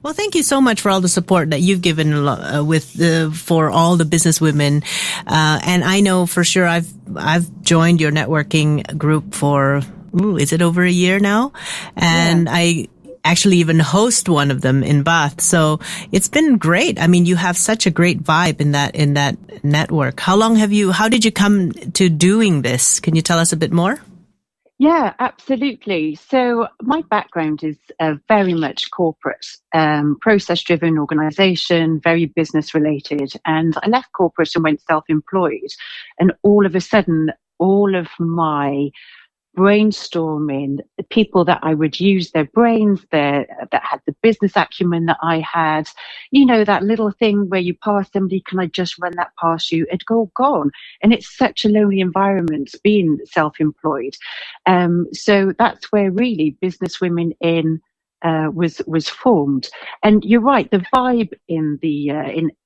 Well, thank you so much for all the support that you've given for all the business women. And I know for sure I've joined your networking group for, is it over a year now? And I actually even host one of them in Bath. So it's been great. I mean, you have such a great vibe in that network. How did you come to doing this? Can you tell us a bit more? Yeah, absolutely. So my background is very much corporate, process-driven organization, very business related. And I left corporate and went self-employed. And all of a sudden, all of my brainstorming, the people that I would use their brains there, that had the business acumen that I had, that little thing where you pass somebody, can I just run that past you? It'd go gone. And it's such a lonely environment being self-employed. So that's where really Business Women In was formed. And you're right, the vibe in the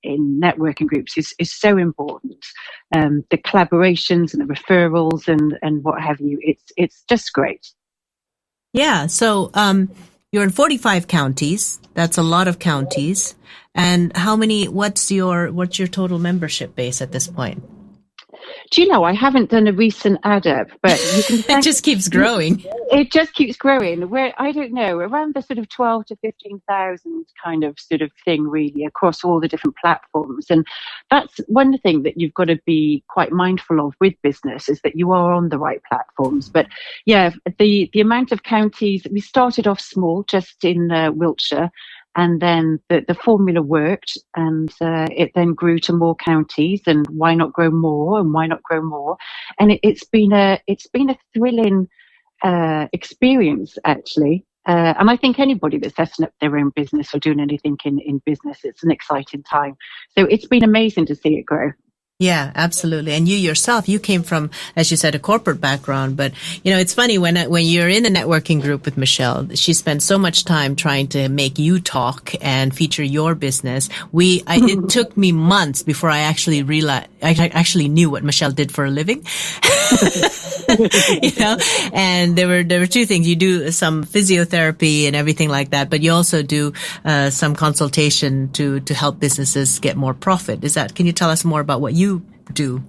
in networking groups is so important. The collaborations and the referrals and what have you. It's just great. Yeah. So you're in 45 counties. That's a lot of counties. And what's your total membership base at this point? Do you know, I haven't done a recent add up, but you can it just keeps growing. It just keeps growing. I don't know, around the sort of 12 to 15,000 kind of sort of thing, really, across all the different platforms. And that's one thing that you've got to be quite mindful of with business, is that you are on the right platforms. But yeah, the amount of counties, we started off small, just in Wiltshire. And then the formula worked, and it then grew to more counties. And why not grow more? And why not grow more? And it's been a thrilling experience, actually. And I think anybody that's setting up their own business or doing anything in business, it's an exciting time. So it's been amazing to see it grow. Yeah, absolutely. And you yourself, you came from, as you said, a corporate background. But, it's funny when you're in a networking group with Michelle, she spent so much time trying to make you talk and feature your business. It took me months before I actually realized, I actually knew what Michelle did for a living. And there were two things. You do some physiotherapy and everything like that, but you also do some consultation to help businesses get more profit. Can you tell us more about what you do?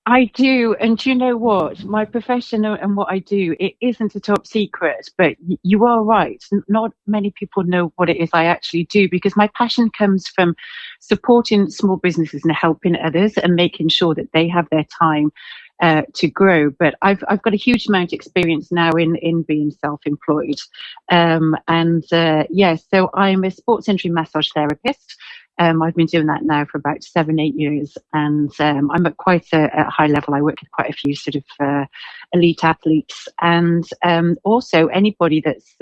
I do. And you know what? My profession and what I do, it isn't a top secret, but you are right. Not many people know what it is I actually do, because my passion comes from supporting small businesses and helping others and making sure that they have their time to grow. But I've got a huge amount of experience now in being self-employed. So I'm a sports injury massage therapist. I've been doing that now for about 7-8 years, and I'm at quite a high level. I work with quite a few sort of elite athletes, and also anybody that's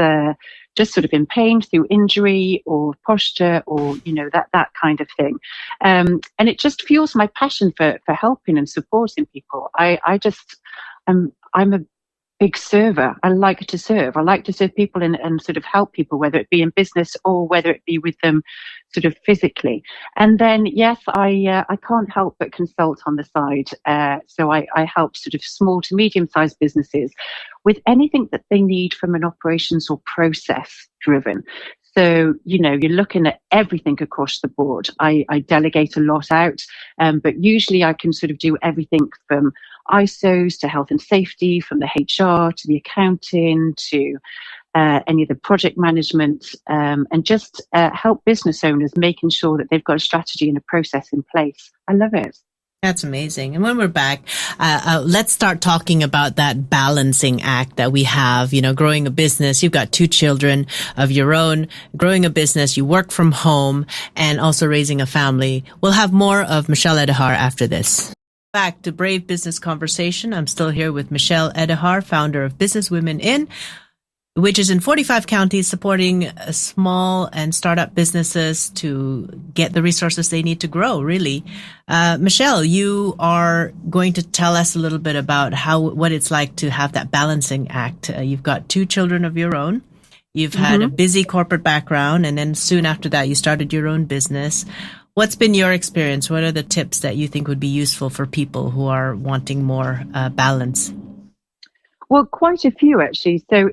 just sort of in pain through injury or posture or that kind of thing. And it just fuels my passion for helping and supporting people. I'm a big server. I like to serve. I like to serve people and sort of help people, whether it be in business or whether it be with them sort of physically. And then, yes, I can't help but consult on the side. So I help sort of small to medium-sized businesses with anything that they need from an operations or process driven. So, you're looking at everything across the board. I delegate a lot out, but usually I can sort of do everything from ISOs to health and safety, from the HR to the accounting to any of the project management, and just help business owners making sure that they've got a strategy and a process in place. I love it. That's amazing. And when we're back, let's start talking about that balancing act that we have, growing a business. You've got 2 children of your own, growing a business, you work from home, and also raising a family. We'll have more of Michelle Eddahar after this. Back to Brave Business Conversation. I'm still here with Michelle Eddahar, founder of Business Women In, which is in 45 counties, supporting small and startup businesses to get the resources they need to grow, really. Michelle, you are going to tell us a little bit about what it's like to have that balancing act. You've got 2 children of your own. You've had a busy corporate background, and then soon after that, you started your own business. What's been your experience? What are the tips that you think would be useful for people who are wanting more balance? Well, quite a few, actually. So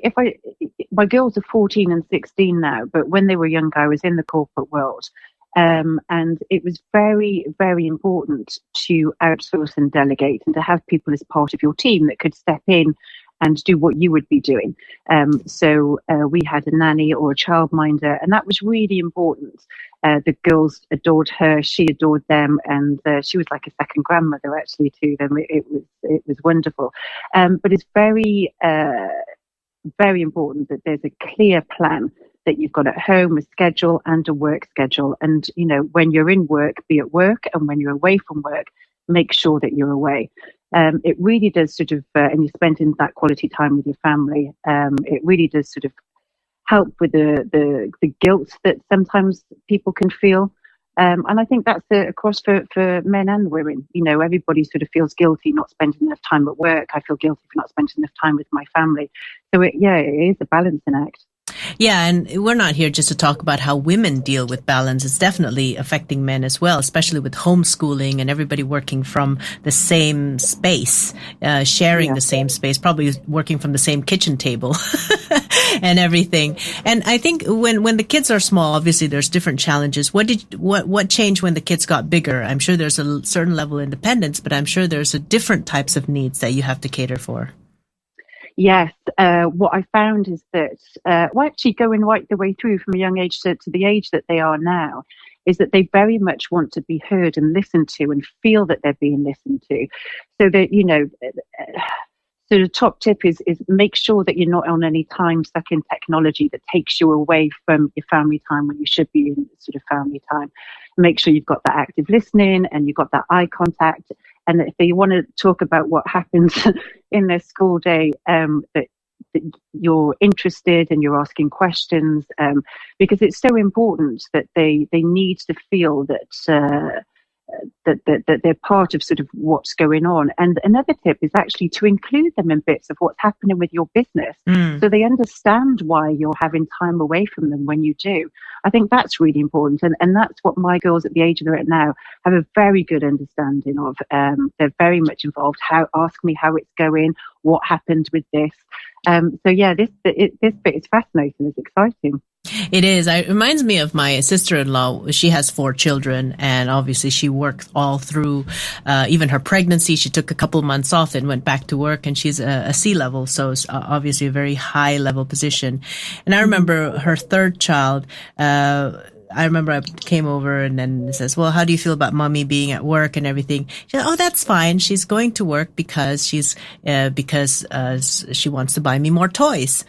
my girls are 14 and 16 now, but when they were younger, I was in the corporate world. And it was very, very important to outsource and delegate and to have people as part of your team that could step in and do what you would be doing. So we had a nanny or a childminder, and that was really important. The girls adored her, she adored them, and she was like a second grandmother actually to them. It was wonderful. But it's very, very important that there's a clear plan that you've got at home, a schedule and a work schedule. And, you know, when you're in work, be at work, and when you're away from work, make sure that you're away. It really does sort of, and you're spending that quality time with your family. It really does sort of help with the guilt that sometimes people can feel. And I think that's across for men and women. You know, everybody sort of feels guilty not spending enough time at work. I feel guilty for not spending enough time with my family. So it is a balancing act. Yeah, and we're not here just to talk about how women deal with balance. It's definitely affecting men as well, especially with homeschooling and everybody working from the same space, sharing the same space, probably working from the same kitchen table and everything. And I think when the kids are small, obviously there's different challenges. What changed when the kids got bigger? I'm sure there's a certain level of independence, but I'm sure there's a different types of needs that you have to cater for. Yes, what I found is that, actually going right the way through from a young age to the age that they are now, is that they very much want to be heard and listened to and feel that they're being listened to. So that, you know, so the top tip is make sure that you're not on any time-sucking technology that takes you away from your family time when you should be in sort of family time. Make sure you've got that active listening and you've got that eye contact. And if they want to talk about what happens in their school day, that you're interested and you're asking questions, because it's so important that they need to feel that that they're part of sort of what's going on. And another tip is actually to include them in bits of what's happening with your business, so they understand why you're having time away from them when you do. I think that's really important, and that's what my girls at the age they're at now have a very good understanding of. They're very much involved. Ask me how it's going, what happened with this. So yeah, this bit is fascinating. It's exciting. It is. It reminds me of my sister-in-law. She has 4 children, and obviously she worked all through, even her pregnancy. She took a couple months off and went back to work, and she's a C-level, so it's obviously a very high-level position. And I remember her third child, I remember I came over and then says, well, how do you feel about mommy being at work and everything? She said, oh, that's fine. She's going to work because she wants to buy me more toys.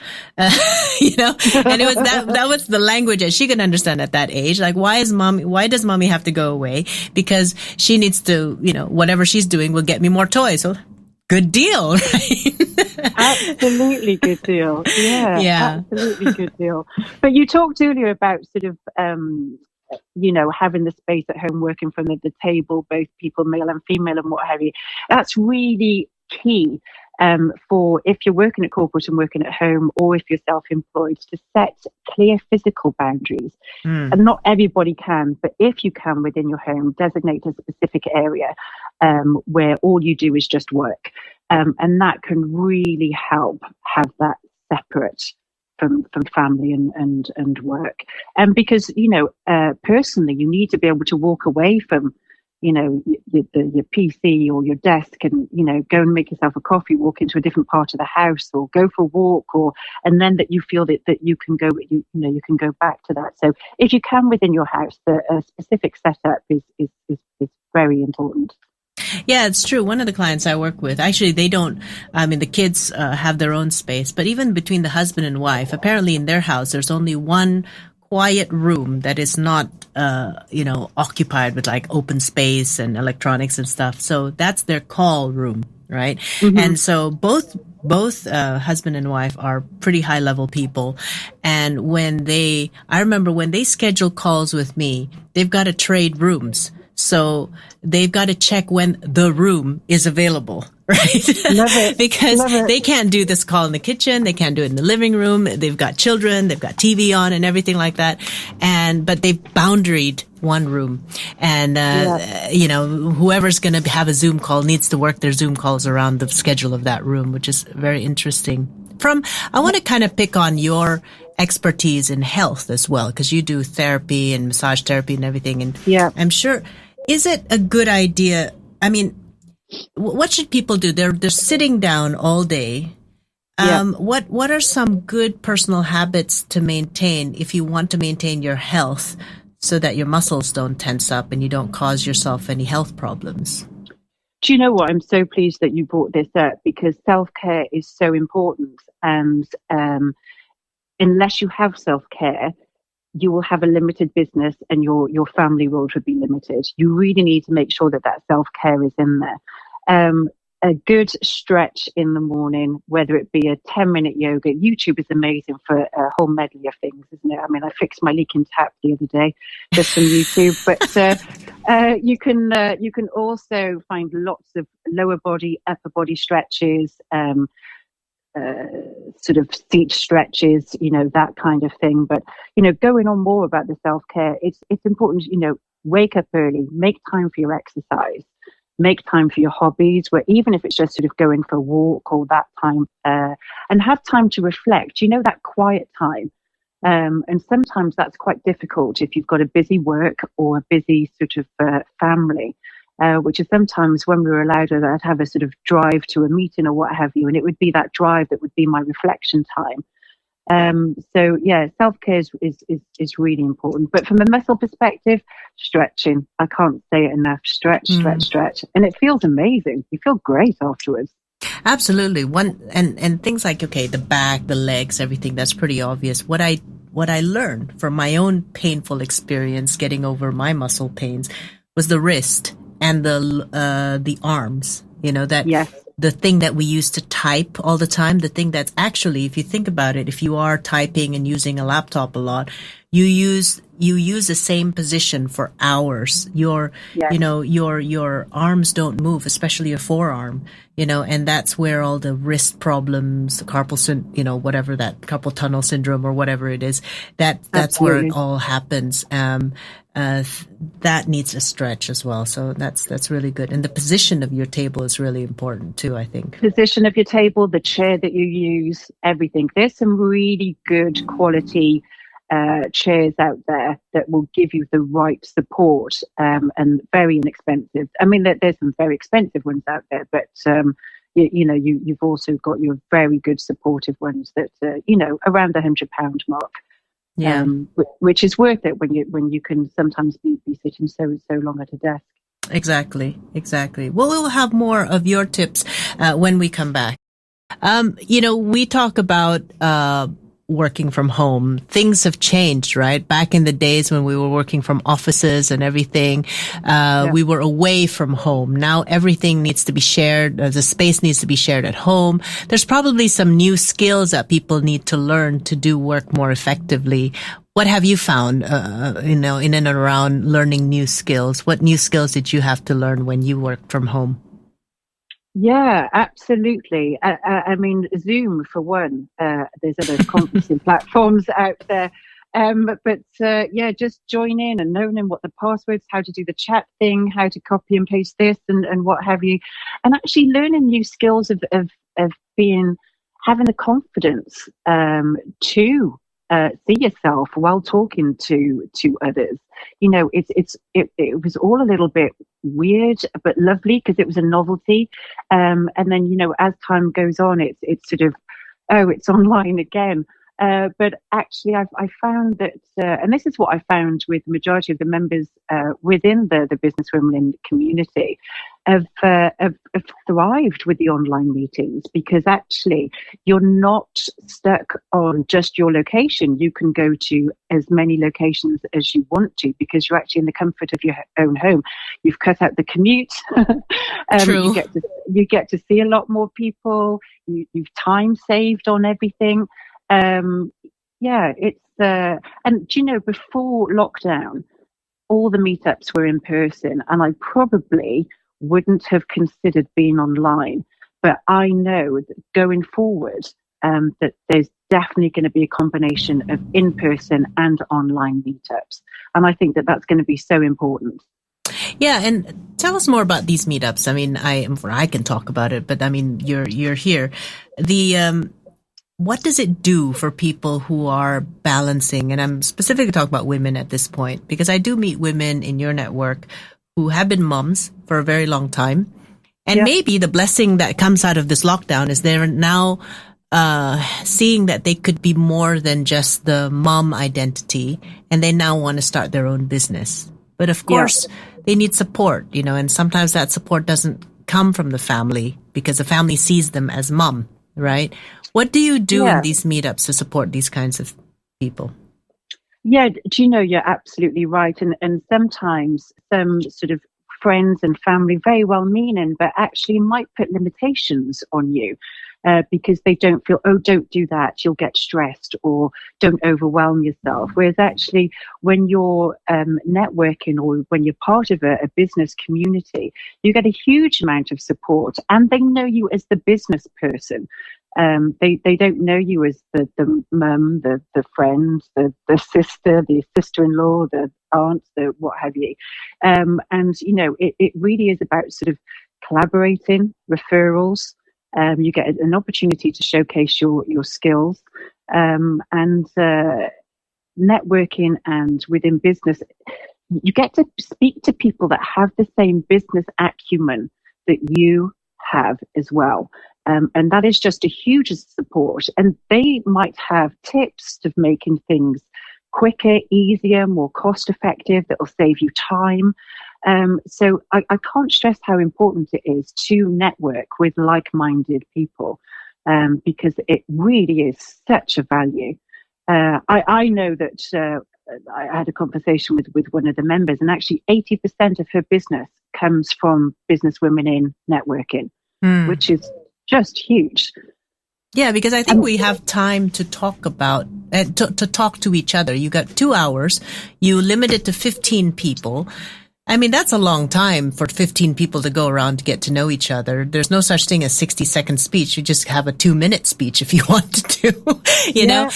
You know, and it was that was the language that she could understand at that age. Like, why does mommy have to go away? Because she needs to, you know, whatever she's doing will get me more toys. So good deal, right? Absolutely good deal. Yeah, absolutely good deal. But you talked earlier about sort of, you know, having the space at home, working from the table, both people, male and female and what have you. That's really key for if you're working at corporate and working at home, or if you're self-employed, to set clear physical boundaries. And not everybody can, but if you can within your home, designate a specific area where all you do is just work. And that can really help have that separate from family and work. And because, you know, personally, you need to be able to walk away from, you know, your PC or your desk and, you know, go and make yourself a coffee, walk into a different part of the house or go for a walk, and then that you feel that you can go, you can go back to that. So if you can within your house, a specific setup is very important. Yeah, it's true. One of the clients I work with, actually, the kids have their own space, but even between the husband and wife, apparently in their house, there's only one quiet room that is not, occupied with like open space and electronics and stuff. So that's their call room, right? Mm-hmm. And so both husband and wife are pretty high level people. And I remember when they schedule calls with me, they've got to trade rooms. So they've got to check when the room is available, right? Love it. Because they can't do this call in the kitchen. They can't do it in the living room. They've got children. They've got TV on and everything like that. But they've boundaried one room. And, whoever's going to have a Zoom call needs to work their Zoom calls around the schedule of that room, which is very interesting. I want to kind of pick on your expertise in health as well, because you do therapy and massage therapy and everything. And Yeah. I'm sure, is it a good idea? I mean, what should people do? They're sitting down all day. Yeah. What are some good personal habits to maintain if you want to maintain your health so that your muscles don't tense up and you don't cause yourself any health problems? Do you know what? I'm so pleased that you brought this up because self-care is so important. And unless you have self-care, you will have a limited business and your family world would be limited. You really need to make sure that that self-care is in there. A good stretch in the morning, whether it be a 10-minute yoga. YouTube is amazing for a whole medley of things, isn't it? I mean, I fixed my leaking tap the other day just from YouTube, but you can also find lots of lower body, upper body stretches, sort of seat stretches, that kind of thing. But, going on more about the self-care, it's important, wake up early, make time for your exercise, make time for your hobbies, where even if it's just sort of going for a walk or that time, and have time to reflect, that quiet time. And sometimes that's quite difficult if you've got a busy work or a busy sort of family. Which is sometimes when we were allowed to have a sort of drive to a meeting or what have you, and it would be that drive that would be my reflection time. So yeah, self-care is really important. But from a muscle perspective, stretching, I can't say it enough. Stretch, and it feels amazing. You feel great afterwards. Absolutely. And things like, okay, the back, the legs, everything, that's pretty obvious. What I learned from my own painful experience getting over my muscle pains was the wrist and the arms, Yes. the thing that we use to type all the time, the thing that's actually, if you think about it, if you are typing and using a laptop a lot, you use the same position for hours. Your arms don't move, especially your forearm, and that's where all the wrist problems, the whatever that carpal tunnel syndrome or whatever it is, that's where it all happens. That needs a stretch as well. So that's really good. And the position of your table is really important too, I think. Position of your table, the chair that you use, everything. There's some really good quality chairs out there that will give you the right support, and very inexpensive. I mean, there's some very expensive ones out there, but you've also got your very good supportive ones that around the £100 mark. Yeah, which is worth it when you can sometimes be sitting so long at a desk. Exactly. Well, we'll have more of your tips when we come back. We talk about working from home. Things have changed, right? Back in the days when we were working from offices and everything, we were away from home. Now everything needs to be shared. The space needs to be shared at home. There's probably some new skills that people need to learn to do work more effectively. What have you found, in and around learning new skills? What new skills did you have to learn when you worked from home? Yeah, absolutely. I mean, Zoom for one. There's other conferencing platforms out there, but just join in and knowing what the passwords, how to do the chat thing, how to copy and paste this, and what have you, and actually learning new skills of having the confidence to see yourself while talking to others. It was all a little bit weird but lovely because it was a novelty, and then as time goes on, it's sort of, oh, it's online again. But actually, I found that, and this is what I found with the majority of the members within the Business Women community, have thrived with the online meetings, because actually you're not stuck on just your location. You can go to as many locations as you want to, because you're actually in the comfort of your own home. You've cut out the commute. True. You get to see a lot more people. You've time saved on everything. It's and before lockdown, all the meetups were in person, and I probably wouldn't have considered being online. But I know that going forward, that there's definitely going to be a combination of in-person and online meetups, and I think that that's going to be so important. Yeah, and tell us more about these meetups. I mean, I can talk about it, but I mean, you're here. what does it do for people who are balancing? And I'm specifically talking about women at this point, because I do meet women in your network who have been moms for a very long time. And maybe the blessing that comes out of this lockdown is they're now seeing that they could be more than just the mom identity, and they now want to start their own business. But of course, they need support, and sometimes that support doesn't come from the family because the family sees them as mom, right? What do you do in these meetups to support these kinds of people? Yeah, do you know, you're absolutely right. And sometimes some sort of friends and family, very well meaning, but actually might put limitations on you because they don't feel, oh, don't do that, you'll get stressed, or don't overwhelm yourself. Whereas actually, when you're networking or when you're part of a business community, you get a huge amount of support, and they know you as the business person. They don't know you as the mum, the friend, the sister-in-law, the aunt, the what have you. And, it really is about sort of collaborating, referrals. You get an opportunity to showcase your skills, and networking, and within business, you get to speak to people that have the same business acumen that you have as well. And that is just a huge support. And they might have tips of making things quicker, easier, more cost effective, that will save you time. So I can't stress how important it is to network with like-minded people, because it really is such a value. I know that I had a conversation with one of the members, and actually 80% of her business comes from business women in networking, which is just huge. Yeah, because I think we have time to talk about, to talk to each other. You got 2 hours, you limit it to 15 people. I mean, that's a long time for 15 people to go around to get to know each other. There's no such thing as 60-second speech. You just have a 2-minute speech if you wanted to, you know.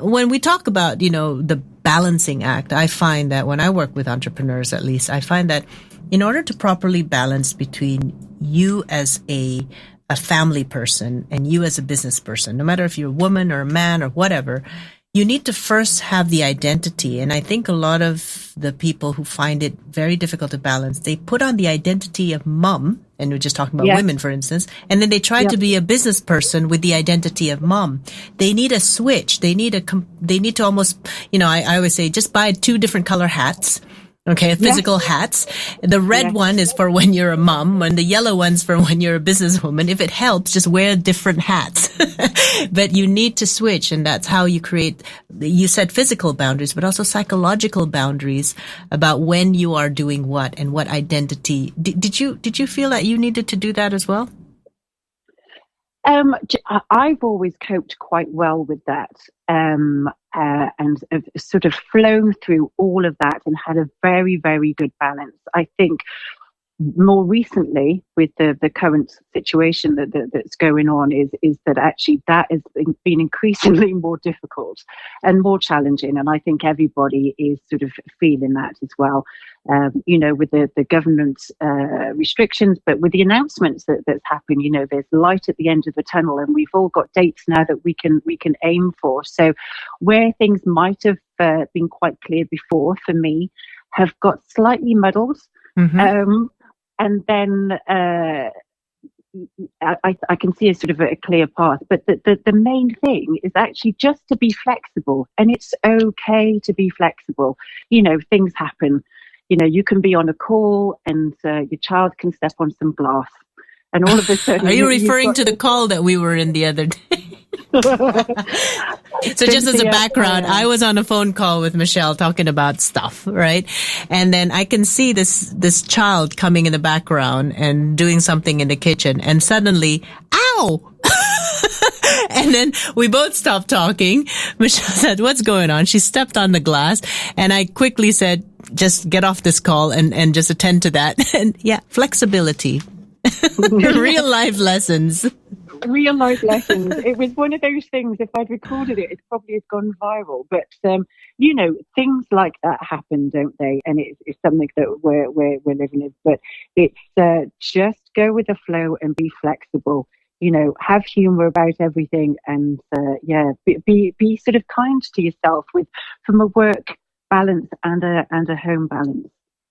When we talk about, the balancing act, I find that when I work with entrepreneurs, at least, I find that in order to properly balance between you as a family person and you as a business person, no matter if you're a woman or a man or whatever, you need to first have the identity. And I think a lot of the people who find it very difficult to balance, they put on the identity of mom, and we're just talking about women, for instance, and then they try to be a business person with the identity of mom. They need a switch. They need to almost, I always say, just buy 2 different color hats. Okay, physical hats. The red one is for when you're a mom, and the yellow one's for when you're a businesswoman. If it helps, just wear different hats. But you need to switch, and that's how you create, you said physical boundaries, but also psychological boundaries about when you are doing what and what identity. Did you feel that you needed to do that as well? I've always coped quite well with that, and have sort of flown through all of that and had a very, very good balance. I think more recently, with the current situation that's going on, is that actually that has been increasingly more difficult and more challenging. And I think everybody is sort of feeling that as well, with the government restrictions, but with the announcements that's happened, there's light at the end of the tunnel, and we've all got dates now that we can aim for. So where things might have been quite clear before, for me, have got slightly muddled. Mm-hmm. And then I can see a sort of a clear path. But the main thing is actually just to be flexible. And it's okay to be flexible. Things happen. You can be on a call and your child can step on some glass. And all of a sudden... Are you referring to the call that we were in the other day? So just as a background, I was on a phone call with Michelle talking about stuff, right? And then I can see this child coming in the background and doing something in the kitchen, and suddenly, ow! And then we both stopped talking. Michelle said, "What's going on?" She stepped on the glass, and I quickly said, "Just get off this call and just attend to that." And flexibility. Real life lessons. Real life lessons. It was one of those things, if I'd recorded it probably had gone viral. But, things like that happen, don't they? And it's something that we're living in. But it's just go with the flow and be flexible. have humor about everything, and be sort of kind to yourself from a work balance and a home balance.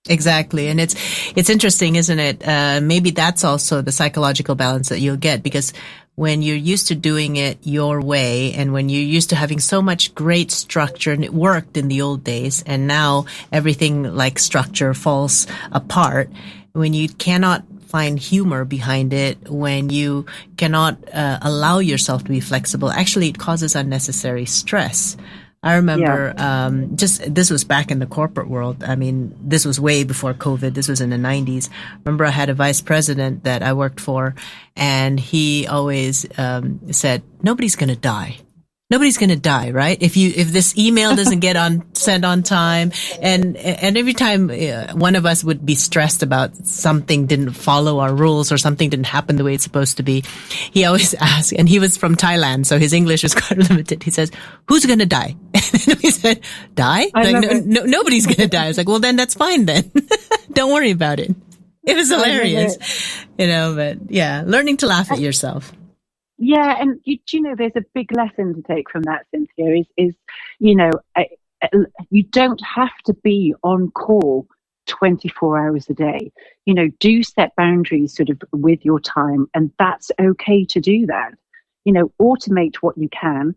Exactly. And it's interesting, isn't it? Maybe that's also the psychological balance that you'll get, because when you're used to doing it your way, and when you're used to having so much great structure, and it worked in the old days, and now everything like structure falls apart, when you cannot find humor behind it, when you cannot allow yourself to be flexible, actually it causes unnecessary stress. I remember, this was back in the corporate world. I mean, this was way before COVID. This was in the 90s. Remember, I had a vice president that I worked for, and he always, said, nobody's going to die. Nobody's going to die, right? If this email doesn't get sent on time, and every time one of us would be stressed about something didn't follow our rules or something didn't happen the way it's supposed to be, he always asked, and he was from Thailand, so his English was quite limited. He says, who's going to die? And we said, die? Like, nobody's going to die. I was like, well, then that's fine then. Don't worry about it. It was hilarious, but yeah, learning to laugh at yourself. Yeah, and there's a big lesson to take from that, Cynthia, is you don't have to be on call 24 hours a day. Do set boundaries sort of with your time, and that's okay to do that. Automate what you can,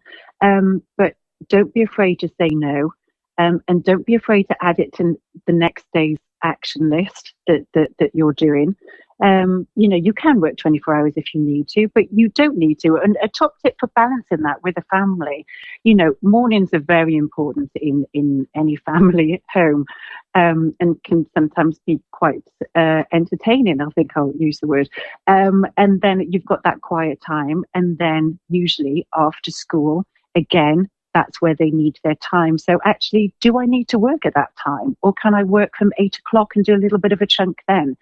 but don't be afraid to say no, and don't be afraid to add it to the next day's action list that you're doing. You can work 24 hours if you need to, but you don't need to. And a top tip for balancing that with a family, mornings are very important in any family home, and can sometimes be quite entertaining. I think I'll use the word. And then you've got that quiet time, and then usually after school, again, that's where they need their time. So actually, do I need to work at that time, or can I work from 8 o'clock and do a little bit of a chunk then?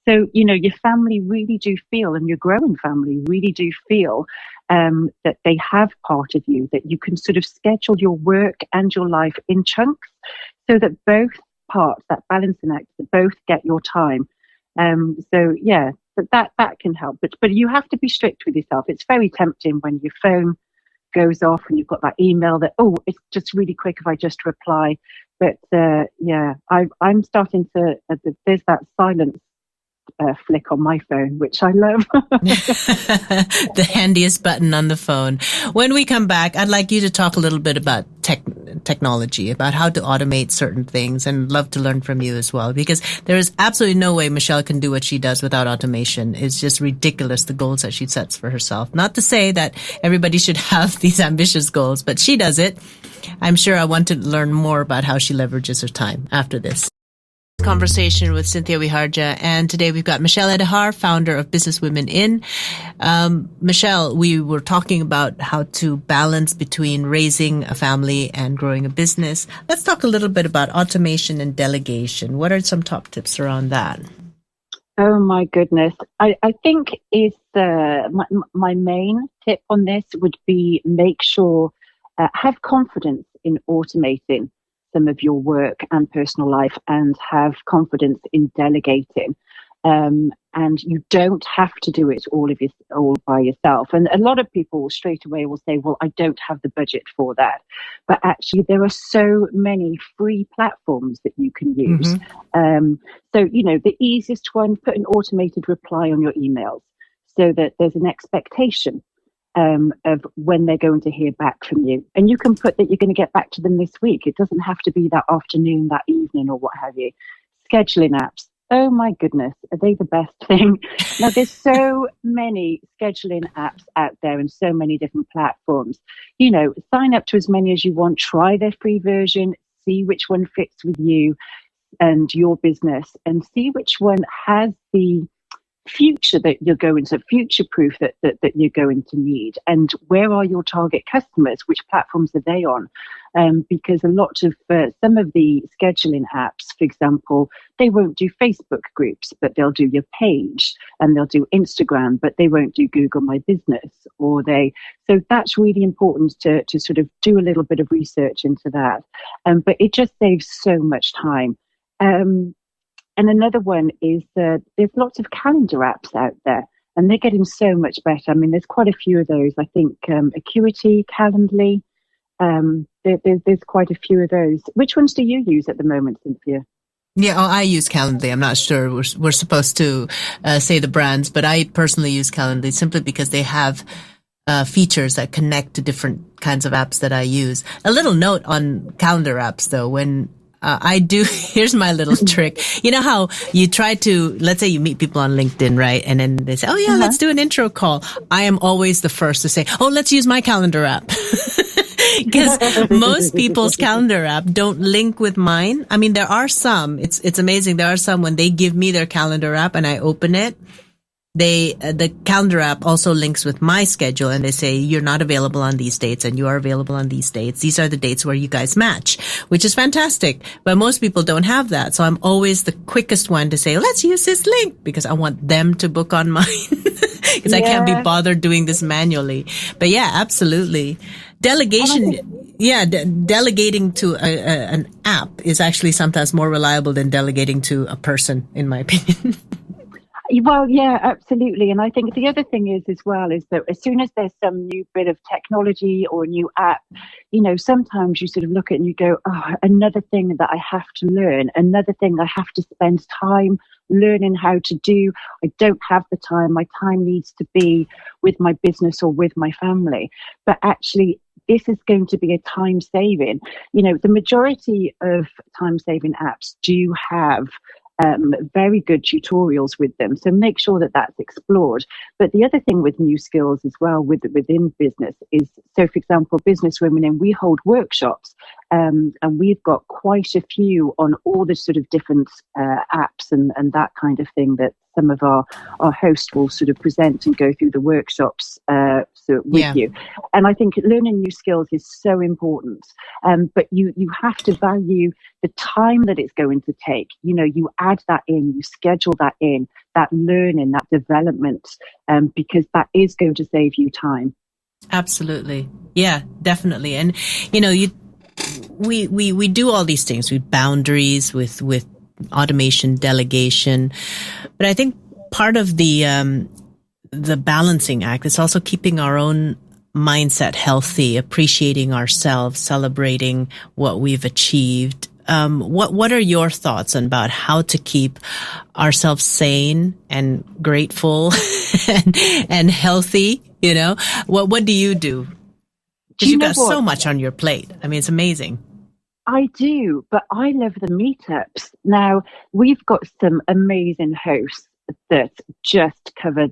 So, your family really do feel, and your growing family really do feel that they have part of you, that you can sort of schedule your work and your life in chunks, so that both parts, that balancing act, that both get your time. That can help. But you have to be strict with yourself. It's very tempting when your phone goes off and you've got that email that, it's just really quick if I just reply. But I'm starting to, there's that silence flick on my phone, which I love. The handiest button on the phone. When we come back, I'd like you to talk a little bit about technology, about how to automate certain things, and love to learn from you as well, because there is absolutely no way Michelle can do what she does without automation. It's just ridiculous, the goals that she sets for herself. Not to say that everybody should have these ambitious goals, but she does it. I'm sure I want to learn more about how she leverages her time after this conversation with Cynthia Wiharja, and today we've got Michelle Eddahar, founder of Business Women In. Michelle, we were talking about how to balance between raising a family and growing a business. Let's talk a little bit about automation and delegation. What are some top tips around that? Oh my goodness. I think is my main tip on this would be make sure, have confidence in automating some of your work and personal life, and have confidence in delegating. And you don't have to do it all by yourself. And a lot of people straight away will say, well, I don't have the budget for that. But actually, there are so many free platforms that you can use. Mm-hmm. So, the easiest one, put an automated reply on your emails so that there's an expectation of when they're going to hear back from you. And you can put that you're going to get back to them this week. It doesn't have to be that afternoon, that evening, or what have you. Scheduling apps. Oh my goodness, are they the best thing? Now, there's so many scheduling apps out there and so many different platforms. Sign up to as many as you want, try their free version, see which one fits with you and your business, and see which one has the future that you're going to, future proof that you're going to need, and where are your target customers, which platforms are they on, because a lot of some of the scheduling apps, for example, they won't do Facebook groups, but they'll do your page, and they'll do Instagram, but they won't do Google My Business, so that's really important to sort of do a little bit of research into that, but it just saves so much time. And another one is there's lots of calendar apps out there. and they're getting so much better. I mean, there's quite a few of those. I think Acuity, Calendly. There's quite a few of those. Which ones do you use at the moment, Cynthia? Yeah, I use Calendly. I'm not sure we're supposed to say the brands, but I personally use Calendly simply because they have features that connect to different kinds of apps that I use. A little note on calendar apps, though, when I do, here's my little trick. You know how you try to, let's say you meet people on LinkedIn, right? And then they say, oh yeah, let's do an intro call. I am always the first to say, oh, let's use my calendar app. Because most people's calendar app don't link with mine. I mean, there are some, it's amazing. There are some when they give me their calendar app and I open it, the calendar app also links with my schedule and they say you're not available on these dates and you are available on these dates. These are the dates where you guys match, which is fantastic. But most people don't have that. So I'm always the quickest one to say, let's use this link because I want them to book on mine because I can't be bothered doing this manually. But yeah, absolutely. Delegation, delegating to an app is actually sometimes more reliable than delegating to a person, in my opinion. Well, yeah, absolutely. And I think the other thing is as well is that as soon as there's some new bit of technology or a new app, sometimes you sort of look at it and you go, oh, another thing that I have to learn, another thing I have to spend time learning how to do. I don't have the time. My time needs to be with my business or with my family. But actually, this is going to be a time saving. The majority of time saving apps do have very good tutorials with them. So make sure that that's explored. But the other thing with new skills as well within business is, so for example, Business Women In, we hold workshops and we've got quite a few on all the sort of different apps and that kind of thing that some of our hosts will sort of present and go through the workshops with you. And I think learning new skills is so important. But you have to value the time that it's going to take. You add that in, you schedule that in, that learning, that development, because that is going to save you time. Absolutely. Yeah, definitely. And, we do all these things with boundaries, with automation, delegation. But I think part of the balancing act is also keeping our own mindset healthy, appreciating ourselves, celebrating what we've achieved. What are your thoughts about how to keep ourselves sane and grateful and healthy? What do you do? Because you've got so much on your plate. I mean, it's amazing. I do, but I love the meetups. Now, we've got some amazing hosts that just cover,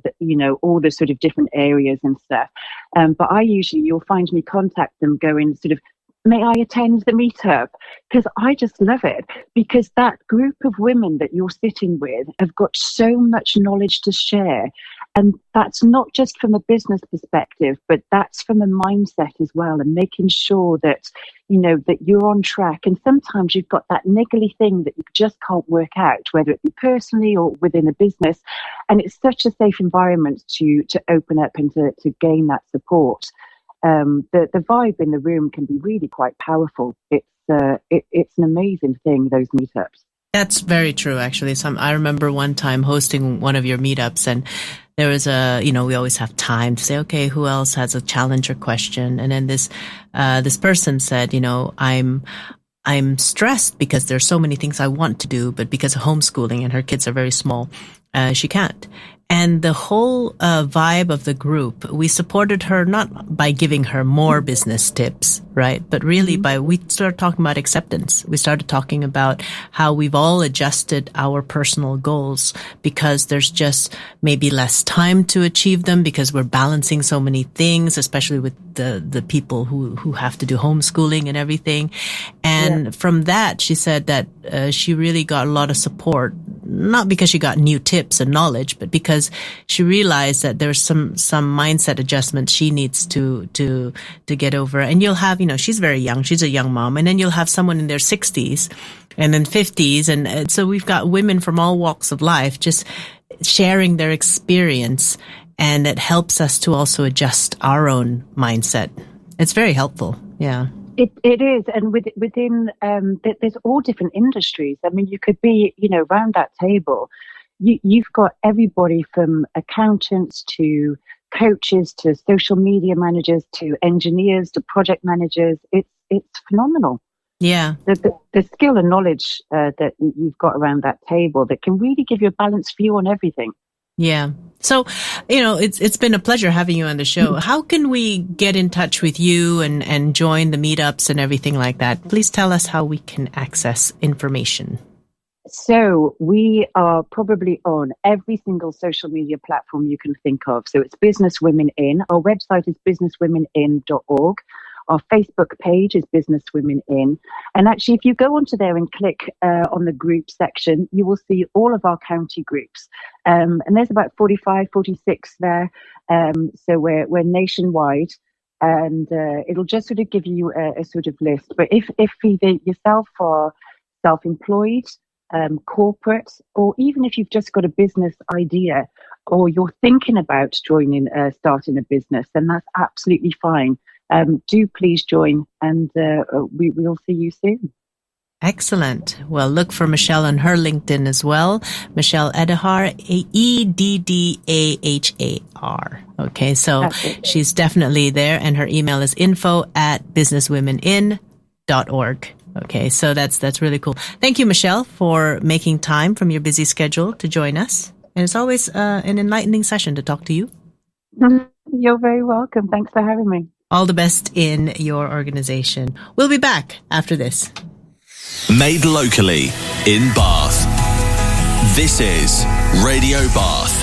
all the sort of different areas and stuff. But you'll find me contact them going sort of, may I attend the meetup? Because I just love it. Because that group of women that you're sitting with have got so much knowledge to share. And that's not just from a business perspective, but that's from a mindset as well. And making sure that, that you're on track. And sometimes you've got that niggly thing that you just can't work out, whether it be personally or within a business. And it's such a safe environment to open up and to gain that support. The vibe in the room can be really quite powerful. It's an amazing thing, those meetups. That's very true, actually. I remember one time hosting one of your meetups, and there was we always have time to say, okay, who else has a challenge or question? And then this person said, I'm stressed because there's so many things I want to do, but because of homeschooling and her kids are very small, she can't. And the whole vibe of the group, we supported her not by giving her more business tips, right? But really we started talking about acceptance. We started talking about how we've all adjusted our personal goals because there's just maybe less time to achieve them because we're balancing so many things, especially with the people who have to do homeschooling and everything. And from that, she said that she really got a lot of support, not because she got new tips and knowledge, but because she realized that there's some mindset adjustments she needs to get over. And you'll have, she's very young. She's a young mom. And then you'll have someone in their 60s and then 50s. And so we've got women from all walks of life just sharing their experience. And it helps us to also adjust our own mindset. It's very helpful. Yeah. It is. And within, there's all different industries. I mean, you could be, around that table, you've got everybody from accountants to coaches to social media managers to engineers to project managers. It's phenomenal. Yeah. The skill and knowledge that you've got around that table that can really give you a balanced view on everything. Yeah. So, it's been a pleasure having you on the show. How can we get in touch with you and join the meetups and everything like that? Please tell us how we can access information. So we are probably on every single social media platform you can think of. So it's Business Women In. Our website is businesswomenin.org. Our Facebook page is Business Women In. And actually, if you go onto there and click on the group section, you will see all of our county groups. And there's about 45, 46 there. So we're nationwide. And it'll just sort of give you a sort of list. But if either yourself are self-employed, corporate, or even if you've just got a business idea or you're thinking about starting a business, then that's absolutely fine. Do please join, and we'll see you soon. Excellent. Well, look for Michelle on her LinkedIn as well. Michelle Eddahar, Eddahar. Okay, so she's definitely there, and her email is info@businesswomenin.org. Okay, so that's really cool. Thank you, Michelle, for making time from your busy schedule to join us. And it's always an enlightening session to talk to you. You're very welcome. Thanks for having me. All the best in your organization. We'll be back after this. Made locally in Bath. This is Radio Bath.